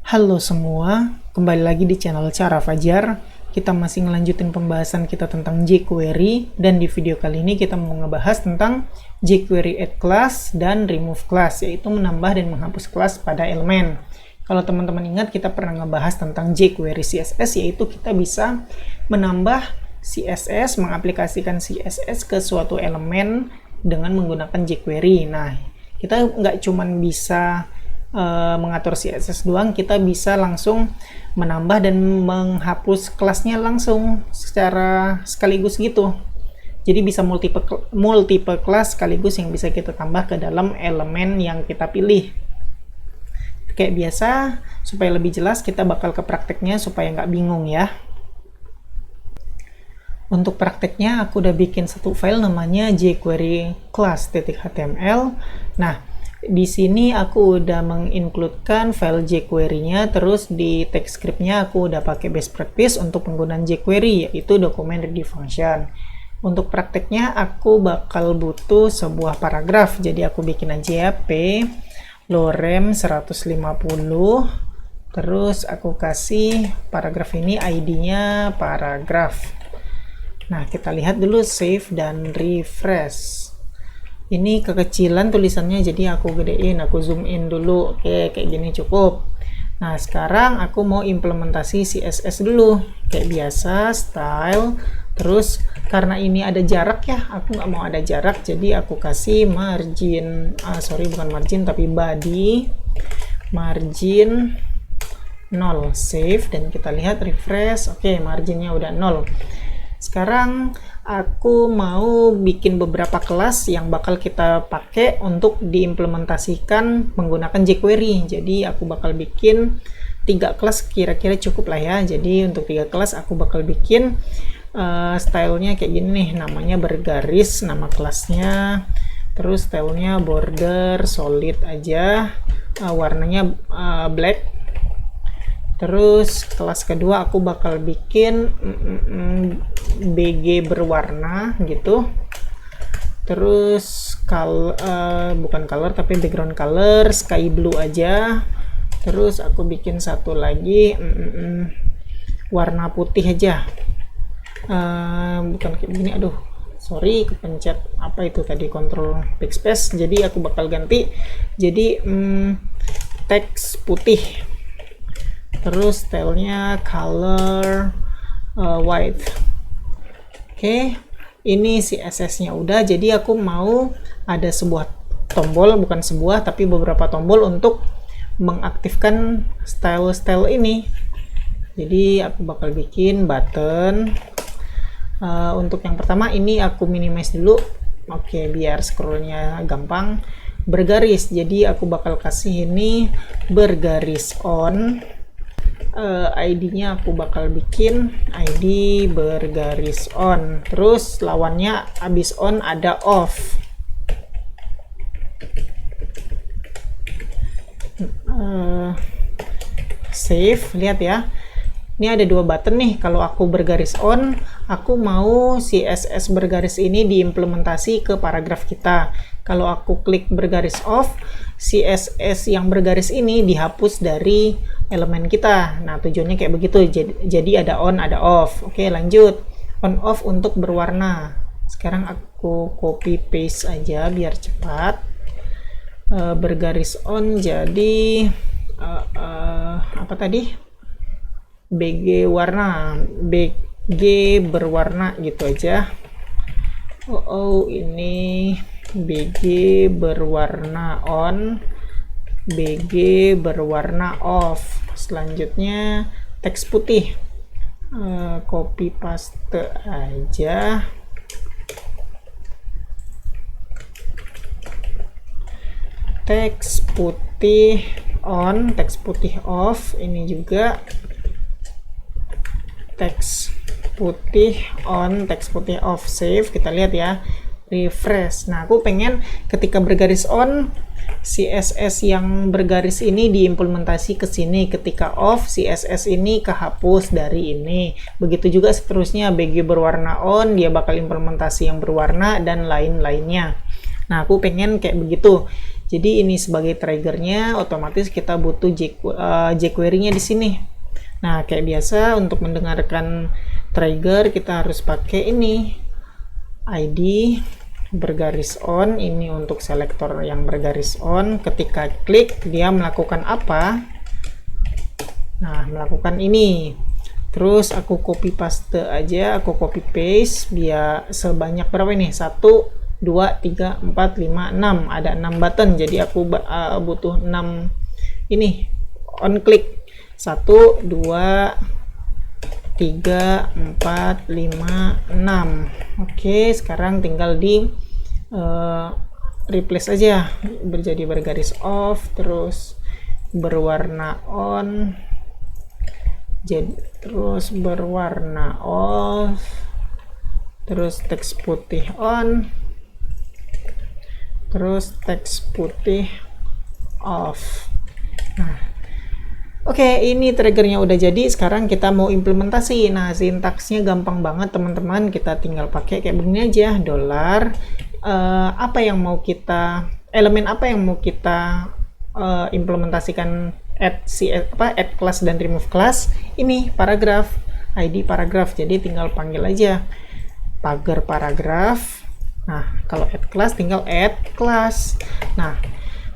Halo semua, kembali lagi di channel Cara Fajar. Kita masih ngelanjutin pembahasan kita tentang jQuery, dan di video kali ini kita mau ngebahas tentang jQuery add class dan remove class, yaitu menambah dan menghapus kelas pada elemen. Kalau teman-teman ingat, kita pernah ngebahas tentang jQuery CSS, yaitu kita bisa menambah CSS, mengaplikasikan CSS ke suatu elemen dengan menggunakan jQuery. Nah, kita nggak cuman bisa mengatur CSS doang, kita bisa langsung menambah dan menghapus kelasnya langsung secara sekaligus gitu. Jadi bisa multiple kelas sekaligus yang bisa kita tambah ke dalam elemen yang kita pilih. Kayak biasa, supaya lebih jelas kita bakal ke prakteknya supaya nggak bingung ya. Untuk prakteknya aku udah bikin satu file namanya jQuery class.html. Nah, di sini aku udah mengincludekan file jQuery-nya, terus di text script-nya aku udah pakai best practice untuk penggunaan jQuery, yaitu dokumen ready function. Untuk prakteknya aku bakal butuh sebuah paragraf, jadi aku bikin aja ya, p lorem 150, terus aku kasih paragraf ini ID-nya paragraf. Nah, kita lihat dulu, save dan refresh. Ini kekecilan tulisannya, jadi aku gedein, aku zoom in dulu. Oke, kayak gini cukup. Nah, sekarang aku mau implementasi CSS dulu. Kayak biasa, style. Terus, karena ini ada jarak ya, aku nggak mau ada jarak, jadi aku kasih margin, bukan margin, tapi body, margin 0. Save, dan kita lihat refresh. Oke, marginnya udah 0. Sekarang aku mau bikin beberapa kelas yang bakal kita pakai untuk diimplementasikan menggunakan jQuery. Jadi aku bakal bikin 3 kelas, kira-kira cukup lah ya. Jadi untuk 3 kelas aku bakal bikin stylenya kayak gini nih, namanya bergaris, nama kelasnya. Terus stylenya border solid aja, warnanya black. Terus kelas kedua aku bakal bikin BG berwarna gitu. Terus bukan color tapi background color sky blue aja. Terus aku bikin satu lagi warna putih aja. Bukan kayak gini, aduh sorry kepencet apa itu tadi, control backspace. Jadi aku bakal ganti jadi teks putih. Terus stylenya color white. Oke, ini CSS-nya udah. Jadi aku mau ada sebuah tombol, bukan sebuah tapi beberapa tombol untuk mengaktifkan style ini. Jadi aku bakal bikin button. Untuk yang pertama ini aku minimize dulu. Oke, biar scrollnya gampang. Bergaris, jadi aku bakal kasih ini bergaris on. ID-nya aku bakal bikin ID bergaris on. Terus lawannya abis on ada off. Save, lihat ya. Ini ada 2 button nih. Kalau aku bergaris on, aku mau CSS bergaris ini diimplementasi ke paragraf kita. Kalau aku klik bergaris off, CSS yang bergaris ini dihapus dari elemen kita. Nah, tujuannya kayak begitu. Jadi ada on, ada off. Oke, lanjut. On off untuk berwarna. Sekarang aku copy paste aja biar cepat. Bergaris on jadi apa tadi? BG warna, BG berwarna gitu aja. Ini BG berwarna on, BG berwarna off. Selanjutnya teks putih, copy paste aja. Teks putih on, teks putih off. Ini juga teks putih on, teks putih off. Save, kita lihat ya, refresh. Nah, aku pengen ketika bergaris on, CSS yang bergaris ini diimplementasi ke sini. Ketika off, CSS ini kehapus dari ini. Begitu juga seterusnya, BG berwarna on, dia bakal implementasi yang berwarna dan lain-lainnya. Nah, aku pengen kayak begitu. Jadi ini sebagai triggernya, otomatis kita butuh jQuery-nya di sini. Nah, kayak biasa untuk mendengarkan trigger kita harus pakai ini ID bergaris on. Ini untuk selektor yang bergaris on. Ketika klik dia melakukan apa? Nah, melakukan ini. Terus aku copy paste aja, aku copy paste biar sebanyak berapa ini? 1 2 3 4 5 6. Ada 6 button. Jadi aku butuh 6 ini on click. 1 2 3 4 5 6. Oke, sekarang tinggal di replace aja, jadi bergaris off, terus berwarna on, jadi terus berwarna off, terus teks putih on, terus teks putih off. Nah, oke, ini triggernya udah jadi. Sekarang kita mau implementasi. Nah, sintaksnya gampang banget teman-teman. Kita tinggal pakai kayak begini aja. Dolar apa yang mau kita, elemen apa yang mau kita implementasikan, add class dan remove class. Ini paragraf, ID paragraf. Jadi tinggal panggil aja pagar paragraf. Nah, kalau add class tinggal add class. Nah,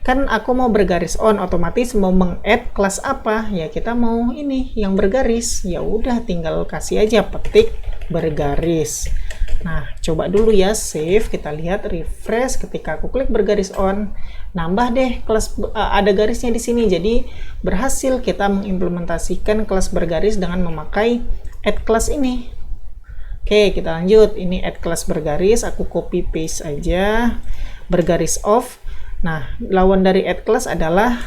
kan aku mau bergaris on, otomatis mau meng-add kelas apa ya, kita mau ini yang bergaris, ya udah tinggal kasih aja petik bergaris. Nah, coba dulu ya, save, kita lihat, refresh. Ketika aku klik bergaris on, nambah deh kelas, ada garisnya di sini. Jadi berhasil kita mengimplementasikan kelas bergaris dengan memakai add class ini. Oke, kita lanjut. Ini add class bergaris, aku copy paste aja, bergaris off. Nah, lawan dari add class adalah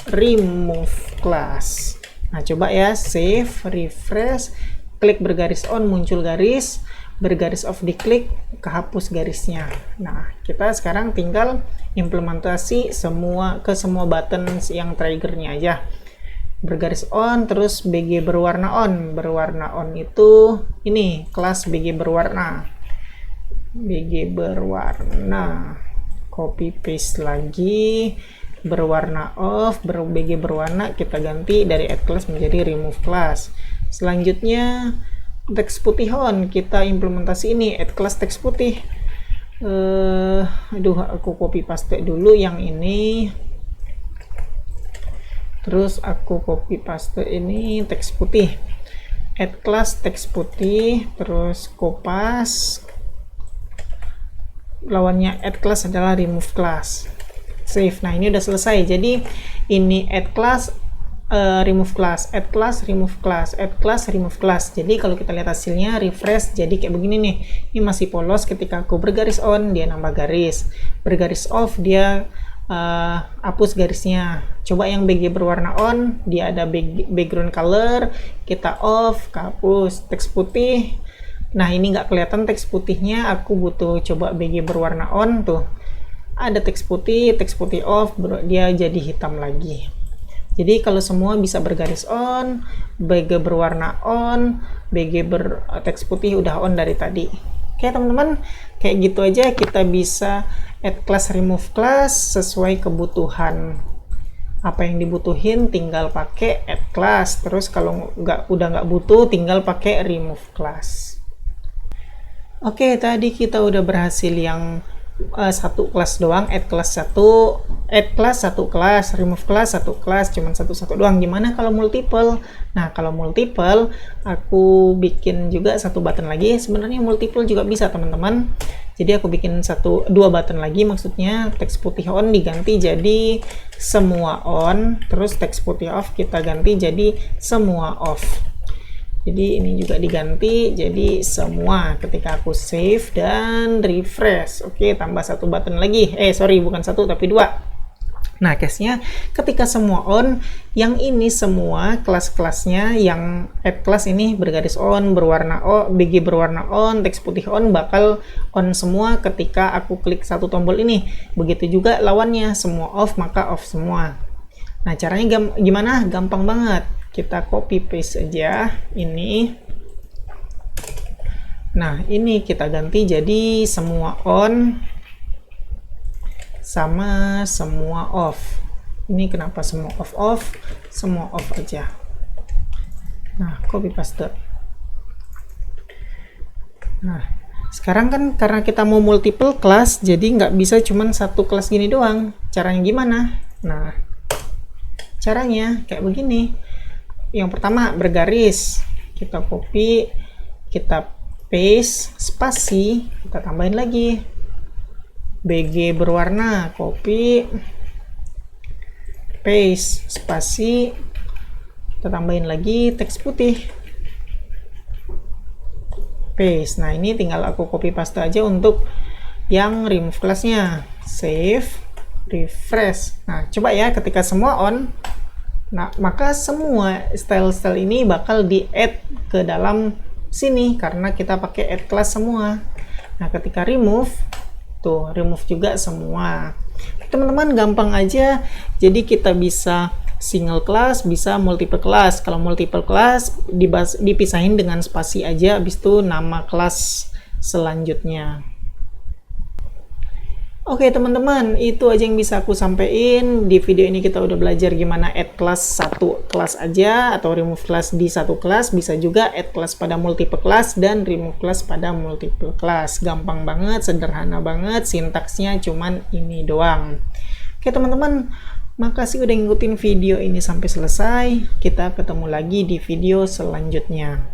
remove class. Nah, coba ya, save, refresh, klik bergaris on, muncul garis, bergaris off diklik, kehapus garisnya. Nah, kita sekarang tinggal implementasi ke semua button yang triggernya aja. Bergaris on, terus BG berwarna on. Berwarna on itu ini, kelas BG berwarna. BG berwarna. Copy paste lagi, berwarna off, BG berwarna kita ganti dari add class menjadi remove class. Selanjutnya teks putih on, kita implementasi ini add class teks putih. Aduh, aku copy paste dulu yang ini, terus aku copy paste ini teks putih, add class teks putih, terus kopas. Lawannya add class adalah remove class. Save. Nah, ini udah selesai. Jadi ini add class, remove class, add class, remove class, add class, remove class. Jadi kalau kita lihat hasilnya, refresh, jadi kayak begini nih. Ini masih polos. Ketika aku bergaris on, dia nambah garis. Bergaris off, dia hapus garisnya. Coba yang BG berwarna on, dia ada background color, kita off, hapus. Teks putih. Nah, ini nggak kelihatan teks putihnya, aku butuh coba BG berwarna on, tuh ada teks putih off, dia jadi hitam lagi. Jadi kalau semua bisa bergaris on, BG berwarna on, BG teks putih udah on dari tadi. Oke teman-teman, kayak gitu aja kita bisa add class, remove class sesuai kebutuhan. Apa yang dibutuhin tinggal pakai add class, terus kalau udah nggak butuh tinggal pakai remove class. Oke, tadi kita udah berhasil yang satu kelas doang, add class satu kelas, remove class satu kelas, cuman satu doang. Gimana kalau multiple? Nah, kalau multiple aku bikin juga satu button lagi. Sebenarnya multiple juga bisa teman-teman. Jadi aku bikin dua button lagi, maksudnya teks putih on diganti jadi semua on, terus teks putih off kita ganti jadi semua off. Jadi ini juga diganti jadi semua. Ketika aku save dan refresh, oke, tambah satu button lagi. Sorry, bukan satu tapi dua. Nah, case-nya ketika semua on, yang ini semua kelas-kelasnya yang add class ini bergaris on, berwarna on, BG berwarna on, teks putih on bakal on semua ketika aku klik satu tombol ini. Begitu juga lawannya, semua off maka off semua. Nah, caranya gimana? Gampang banget. Kita copy paste aja ini. Nah, ini kita ganti jadi semua on. sama semua off. Ini kenapa semua off? Semua off aja. Nah, copy paste. Nah, sekarang kan karena kita mau multiple class, jadi nggak bisa cuman satu kelas gini doang. Caranya gimana? Nah, caranya kayak begini. Yang pertama, bergaris. Kita copy, kita paste, spasi, kita tambahin lagi. BG berwarna, copy, paste, spasi, kita tambahin lagi teks putih, paste. Nah, ini tinggal aku copy paste aja untuk yang remove class-nya. Save, refresh. Nah, coba ya, ketika semua on, nah, maka semua style-style ini bakal di-add ke dalam sini karena kita pakai add class semua. Nah, ketika remove, tuh remove juga semua. Teman-teman gampang aja. Jadi kita bisa single class, bisa multiple class. Kalau multiple class dipisahin dengan spasi aja, habis itu nama kelas selanjutnya. Oke teman-teman, itu aja yang bisa aku sampaikan. Di video ini kita udah belajar gimana add class satu kelas aja atau remove class di satu kelas. Bisa juga add class pada multiple class dan remove class pada multiple class. Gampang banget, sederhana banget, sintaksnya cuman ini doang. Oke teman-teman, makasih udah ngikutin video ini sampai selesai. Kita ketemu lagi di video selanjutnya.